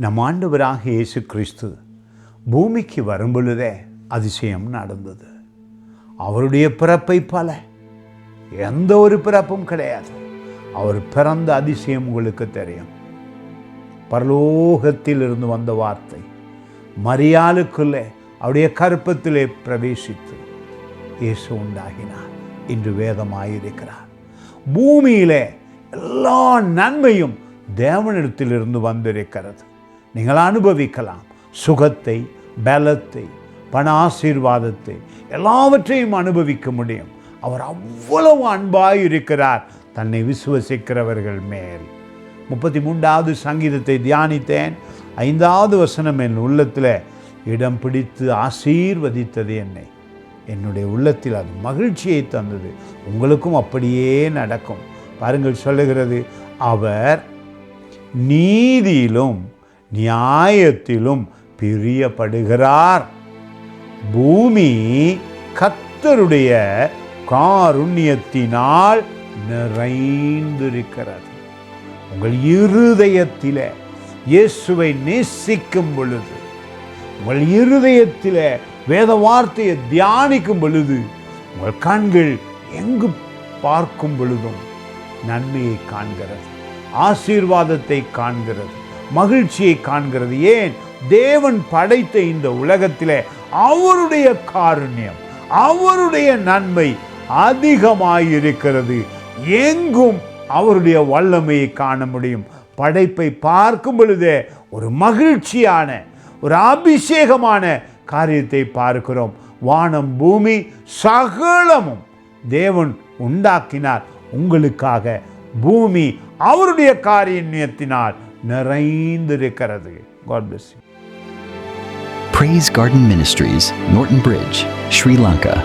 நம் ஆண்டவராக இயேசு கிறிஸ்து பூமிக்கு வரும்பொழுதே அதிசயம் நடந்தது. அவருடைய பிறப்பை போல எந்த ஒரு பிறப்பும் கிடையாது. அவர் பிறந்த அதிசயம் உங்களுக்கு தெரியும். பரலோகத்தில் இருந்து வந்த வார்த்தை மரியாளுக்குள்ளே அவருடைய கற்பத்திலே பிரவேசித்து இயேசு உண்டாகினார். இன்று வேதமாயிருக்கிறார். பூமியிலே எல்லா நன்மையும் தேவனிடத்திலிருந்து வந்திருக்கிறது. நீங்கள் அனுபவிக்கலாம். சுகத்தை, பலத்தை, பண ஆசீர்வாதத்தை எல்லாவற்றையும் அனுபவிக்க முடியும். அவர் அவ்வளவு அன்பாயிருக்கிறார் தன்னை விசுவசிக்கிறவர்கள் மேல். 33வது சங்கீதத்தை தியானித்தேன். 5வது வசனம் என் உள்ளத்தில் இடம் பிடித்து ஆசீர்வதித்தது என்னை. என்னுடைய உள்ளத்தில் அது மகிழ்ச்சியை தந்தது. உங்களுக்கும் அப்படியே நடக்கும். பாருங்கள், சொல்லுகிறது, அவர் நீதியிலும் நியாயத்திலும் பிரியப்படுகிறார். பூமி கர்த்தருடைய காருண்யத்தினால் நிறைந்திருக்கிறது. உங்கள் இருதயத்திலே இயேசுவை நேசிக்கும் பொழுது, உங்கள் இருதயத்திலே வேத வார்த்தையை தியானிக்கும் பொழுது, உங்கள் கண்கள் எங்கு பார்க்கும் பொழுதும் நன்மையை காண்கிறது, ஆசீர்வாதத்தை காண்கிறது, மகிழ்ச்சியை காண்கிறது. ஏன்? தேவன் படைத்த இந்த உலகத்திலே அவருடைய காருண்யம், அவருடைய நன்மை அதிகமாயிருக்கிறது. எங்கும் அவருடைய வல்லமையை காண முடியும். படைப்பை பார்க்கும் பொழுதே ஒரு மகிழ்ச்சியான, ஒரு அபிஷேகமான காரியத்தை பார்க்கிறோம். வானம் பூமி சகலமும் தேவன் உண்டாக்கினார் உங்களுக்காக. பூமி அவருடைய காருண்யத்தினால் நிறைந்திருக்கிறது. God bless you. Praise Garden Ministries, Norton Bridge, Sri Lanka.